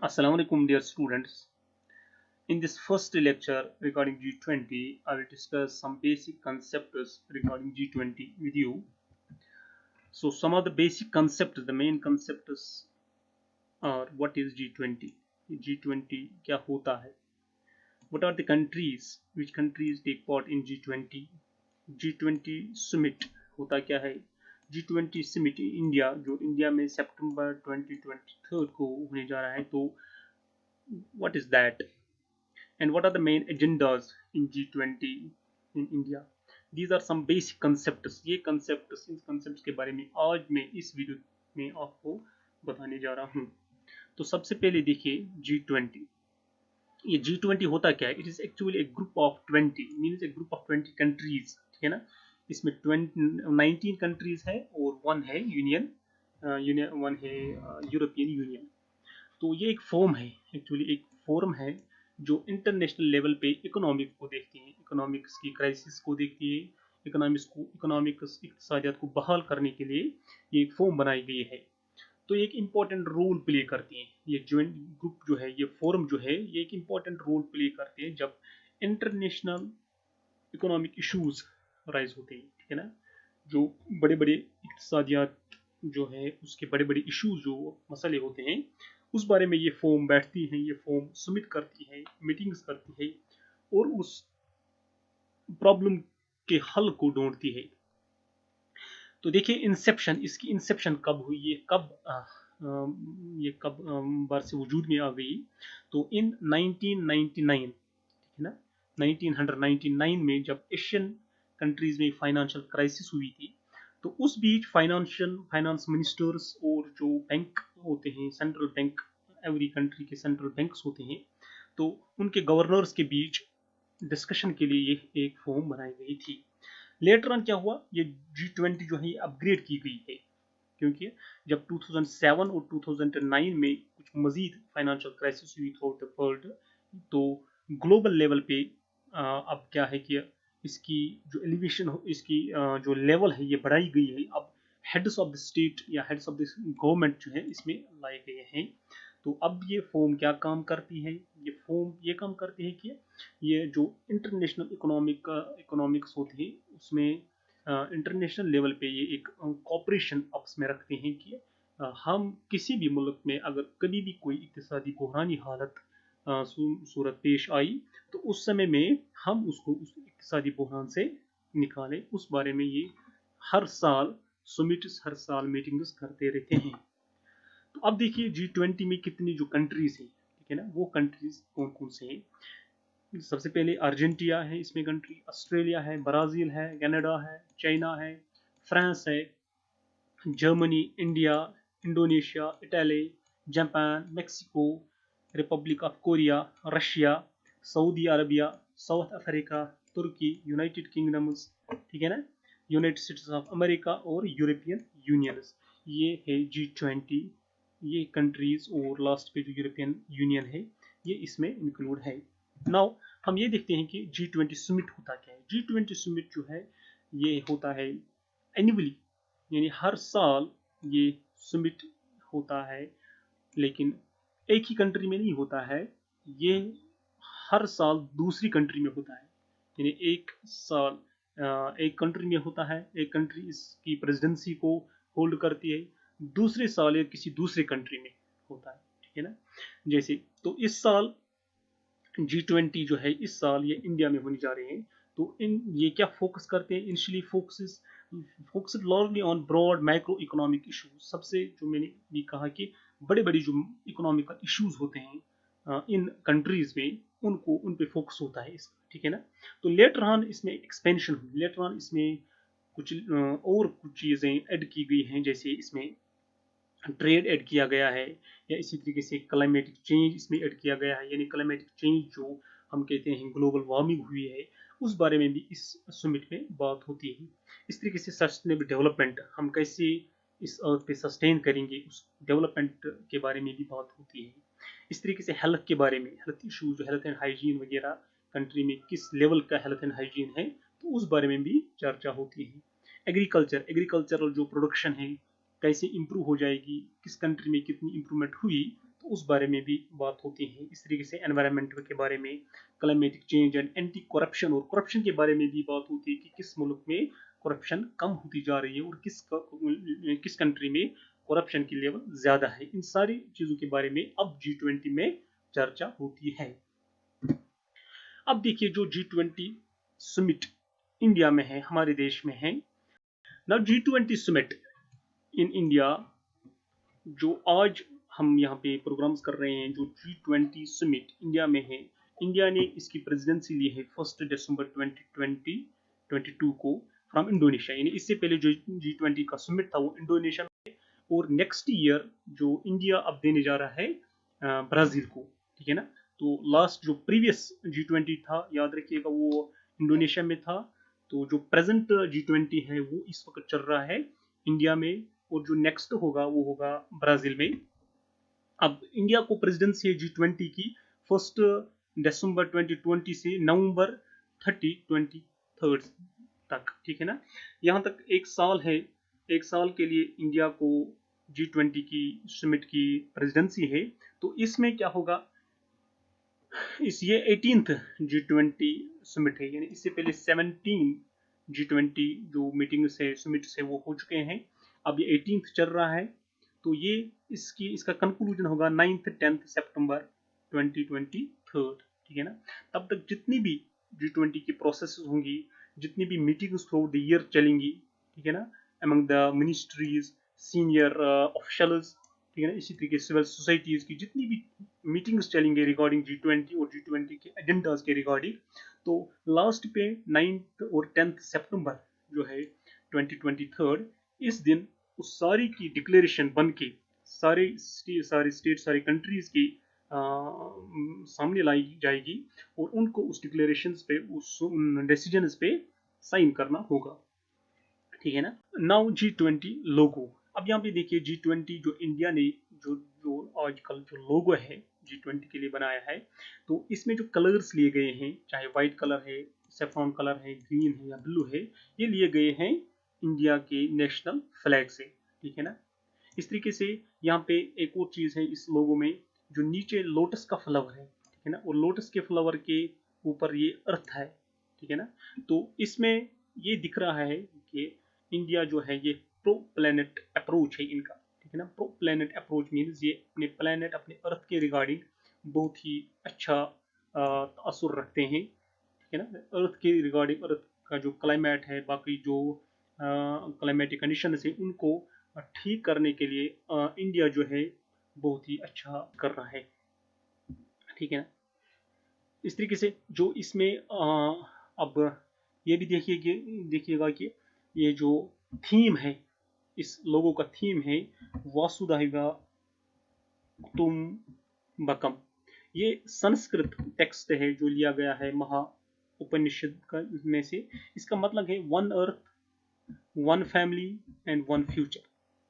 Assalamu alaikum, dear students. In this first lecture regarding G20, I will discuss some basic concepts regarding G20 with you. So, some of the basic concepts, the main concepts are what is G20? G20 क्या होता है? What are the countries? Which countries take part in G20? G20 summit होता क्या है? G20 summit India जो India में सितंबर 2023 को होने जा रहा है, तो what is that? And what are the main agendas in G20 in India? These are some basic concepts. ये concepts, इस concepts के बारे में आज मैं इस वीडियो में आपको बताने जा रहा हूँ। तो सबसे पहले देखिए G20. ये G20 होता क्या है? It is actually a group of 20, means a group of 20 countries, ठीक है ना? इसमें 19 countries है और वन है वन है यूरोपियन यूनियन। तो ये एक फॉर्म है, एक्चुअली एक फोरम है जो इंटरनेशनल लेवल पे इकोनॉमिक को देखती है, इकोनॉमिक्स की क्राइसिस को देखती है, इकोनॉमिक्स इक़्तिसादियत को बहाल करने के लिए ये एक फॉर्म बनाई गई है। तो एक इम्पोर्टेंट रोल प्ले करती है ये ज्वाइंट ग्रुप जो है, ये फोरम जो है, ये एक इम्पोर्टेंट रोल प्ले करते हैं जब इंटरनेशनल इकोनॉमिक इश्यूज राइज होते हैं, ठीक है ना? जो बड़े बड़े इक़्तिसादियात जो है उसके बड़े बड़े इश्यूज जो मसले होते हैं, उस बारे में ये फॉर्म बैठती है, ये फॉर्म सबमिट करती है, मीटिंग्स करती है और उस प्रॉब्लम के हल को ढूंढती है। तो देखिए इंसेप्शन, इसकी इंसेप्शन कब हुई, ये कब बार से वजूद में आ गई? तो इन 1999, ठीक है ना, 1999 में जब एशियन कंट्रीज में फाइनेंशियल क्राइसिस हुई थी, तो उस बीच फाइनेंस मिनिस्टर्स और जो बैंक होते हैं, सेंट्रल बैंक, एवरी कंट्री के सेंट्रल बैंक्स होते हैं, तो उनके गवर्नर्स के बीच डिस्कशन के लिए ये एक फॉर्म बनाई गई थी। लेटर ऑन क्या हुआ, ये G20 जो है ये अपग्रेड की गई है, क्योंकि जब 2007 और 2009 में कुछ मजीद फाइनेंशियल क्राइसिस हुई थ्रू द वर्ल्ड, तो ग्लोबल लेवल पे अब क्या है कि इसकी जो एलिवेशन हो, इसकी जो लेवल है ये बढ़ाई गई है। अब हेड्स ऑफ द स्टेट या हेड्स ऑफ द गवर्नमेंट जो है इसमें लाए गए हैं। तो अब ये फॉर्म क्या काम करती है? ये फॉर्म ये काम करती है कि ये जो इंटरनेशनल इकोनॉमिक्स होती है उसमें इंटरनेशनल लेवल पे ये एक कॉपरेशन आपस में रखते हैं कि हम किसी भी मुल्क में अगर कभी भी कोई इक्तिसादी बहरानी हालत सूरत पेश आई, तो उस समय में हम उसको उस इक्तिसादी बहरान से निकालें, उस बारे में ये हर साल समिट्स, हर साल मीटिंग्स करते रहते हैं। तो अब देखिए G20 में कितनी जो कंट्रीज हैं, ठीक है ना, वो कंट्रीज कौन कौन से हैं? सबसे पहले अर्जेंटीना है इसमें कंट्री, ऑस्ट्रेलिया है, ब्राज़ील है, कनाडा है, चाइना है, फ्रांस है, Germany, India, Indonesia, Italy, Japan, Mexico, Republic of Korea, Russia, Saudi Arabia, South Africa, तुर्की, यूनाइटेड किंगडम्स, ठीक है ना, यूनाइटेड स्टेट्स ऑफ अमेरिका और यूरोपियन यूनियन। ये है G20, ये कंट्रीज, और लास्ट पे जो यूरोपियन यूनियन है ये इसमें इंक्लूड है। नाउ हम ये देखते हैं कि G20 समिट होता क्या है। G20 समिट जो है ये होता है एनुअली, यानी हर साल ये समिट होता है, लेकिन एक ही कंट्री में नहीं होता है, ये हर साल दूसरी कंट्री में होता है। यानी एक साल एक कंट्री में होता है, एक कंट्री इसकी प्रेसिडेंसी को होल्ड करती है, दूसरे साल ये किसी दूसरे कंट्री में होता है, ठीक है ना। जैसे तो इस साल G20 जो है इस साल ये इंडिया में होने जा रहे हैं। तो इन ये क्या फोकस करते हैं? Initially focus largely on broad micro economic issues. सबसे जो मैंने भी कहा कि बड़े बड़े जो इकोनॉमिकल इश्यूज होते हैं इन कंट्रीज में, उनको उन पे फोकस होता है इसका, ठीक है ना। तो लेटर ऑन इसमें एक्सपेंशन हुई, लेटर ऑन इसमें कुछ और कुछ चीज़ें ऐड की गई हैं, जैसे इसमें ट्रेड ऐड किया गया है, या इसी तरीके से क्लाइमेटिक चेंज इसमें ऐड किया गया है। यानी क्लाइमेटिक चेंज जो हम कहते हैं ग्लोबल वार्मिंग हुई है, उस बारे में भी इस समिट में बात होती है। इस तरीके से सस्टेनेबल डेवलपमेंट, हम कैसे इस अर्थ पे सस्टेन करेंगे, उस डेवलपमेंट के बारे में भी बात होती है। इस तरीके से हेल्थ के बारे में, हेल्थ इशू जो हेल्थ एंड हाइजीन वगैरह कंट्री में किस लेवल का हेल्थ एंड हाइजीन है, तो उस बारे में भी चर्चा होती है। एग्रीकल्चरल जो प्रोडक्शन है कैसे इंप्रूव हो जाएगी, किस कंट्री में कितनी इंप्रूवमेंट हुई, तो तो उस बारे में भी बात होती है। इस तरीके से एनवायरनमेंट के बारे में, climatic change and anti corruption, और करप्शन के बारे में भी बात होती है कि किस मुल्क में करप्शन कम होती जा रही है और किस कंट्री में करप्शन की लेवल ज्यादा है। इन सारी चीजों के बारे में अब G20 में चर्चा होती है। अब देखिए जो G20 समिट इंडिया में है, हमारे देश में है। Now G20 summit in India, जो आज हम यहाँ पे प्रोग्राम्स कर रहे हैं, जो G20 समिट इंडिया में है, इंडिया ने इसकी प्रेसिडेंसी ली है 1 दिसंबर 2022 को फ्रॉम इंडोनेशिया। यानी इससे पहले जो G20 का समिट था वो इंडोनेशिया में, और नेक्स्ट ईयर जो इंडिया अब देने जा रहा है ब्राजील को, ठीक है ना। तो लास्ट जो प्रीवियस G20 था, याद रखिएगा, वो इंडोनेशिया में था। तो जो प्रेजेंट G20 है वो इस वक्त चल रहा है इंडिया में, और जो नेक्स्ट होगा वो होगा ब्राजील में। अब इंडिया को प्रेसिडेंसी है G20 की 1 दिसंबर 2020 से नवंबर 30 2023 तक, ठीक है ना। यहाँ तक एक साल है। एक साल के लिए इंडिया को G20 की समिट की प्रेसिडेंसी है। तो इसमें क्या होगा, ये 18th G20 समिट है, यानी इससे पहले 17 G20 जो मीटिंग से समिट से वो हो चुके हैं। अब ये 18th चल रहा है। तो ये इसका कंक्लूजन होगा 9th 10th सितंबर 2023, ठीक है ना। तब तक जितनी भी G20 की प्रोसेस होंगी, जितनी भी मीटिंग्स थ्रू द ईयर चलेंगी, ठीक है ना, among the ministries, senior officials, ठीक है ना, इसी तरीके सिविल सोसाइटीज की जितनी भी मीटिंग्स चलेंगे रिगार्डिंग G20 और G20 के एजेंडाज के रिगार्डिंग, तो लास्ट पे 9th और 10th सितंबर जो है 2023, इस दिन उस सारी की डिक्लेरेशन बन के सारे स्टेट सारी कंट्रीज की सामने लाई जाएगी, और उनको उस डिक्लेरेशन पे, उन डिसीजन पे साइन करना होगा, ठीक है ना। नाउ G20 लोगो। अब यहाँ पे देखिए G20 जो इंडिया ने जो जो आजकल जो लोगो है G20 के लिए बनाया है, तो इसमें जो कलर्स लिए गए हैं, चाहे व्हाइट कलर है, सेफ्रॉन कलर है, ग्रीन है या ब्लू है, ये लिए गए हैं इंडिया के नेशनल फ्लैग से, ठीक है ना। इस तरीके से यहाँ पे एक और चीज है इस लोगो में, जो नीचे लोटस का फ्लावर है, ठीक है ना, और लोटस के फ्लावर के ऊपर ये अर्थ है, ठीक है ना। तो इसमें ये दिख रहा है कि इंडिया जो है ये प्रो प्लेनेट अप्रोच है इनका, ठीक है ना। प्रो प्लेनेट अप्रोच मीन्स ये अपने प्लेनेट, अपने अर्थ के रिगार्डिंग बहुत ही अच्छा असुर रखते हैं, ठीक है ना। अर्थ के रिगार्डिंग, अर्थ का जो क्लाइमेट है, बाकी जो क्लाइमेटिक कंडीशन है, उनको ठीक करने के लिए इंडिया जो है बहुत ही अच्छा कर रहा है, ठीक है ना। इस तरीके से जो इसमें अब ये भी देखिएगा कि ये जो थीम है, इस लोगों का थीम है वासुदैव कुटुंबकम। ये संस्कृत टेक्स्ट है जो लिया गया है महा उपनिषद का में से। इसका मतलब है one earth, one family and one future,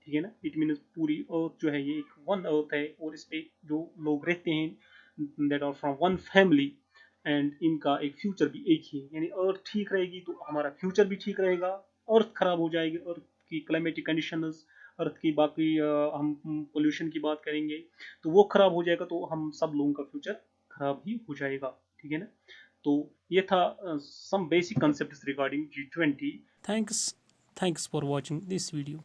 ठीक है ना। इट मीन्स पूरी अर्थ जो है ये एक वन अर्थ है, और इस पे जो लोग रहते हैं that are from one family, and इनका एक फ्यूचर भी एक ही है। यानी अर्थ ठीक रहेगी तो हमारा फ्यूचर भी ठीक रहेगा। अर्थ खराब हो जाएगी, अर्थ की क्लाइमेटिक कंडीशंस, अर्थ की बाकी हम पोल्यूशन की बात करेंगे तो वो खराब हो जाएगा, तो हम सब लोगों का फ्यूचर खराब ही हो जाएगा, ठीक है ना। तो ये था some basic concepts regarding G20. Thanks for watching this video.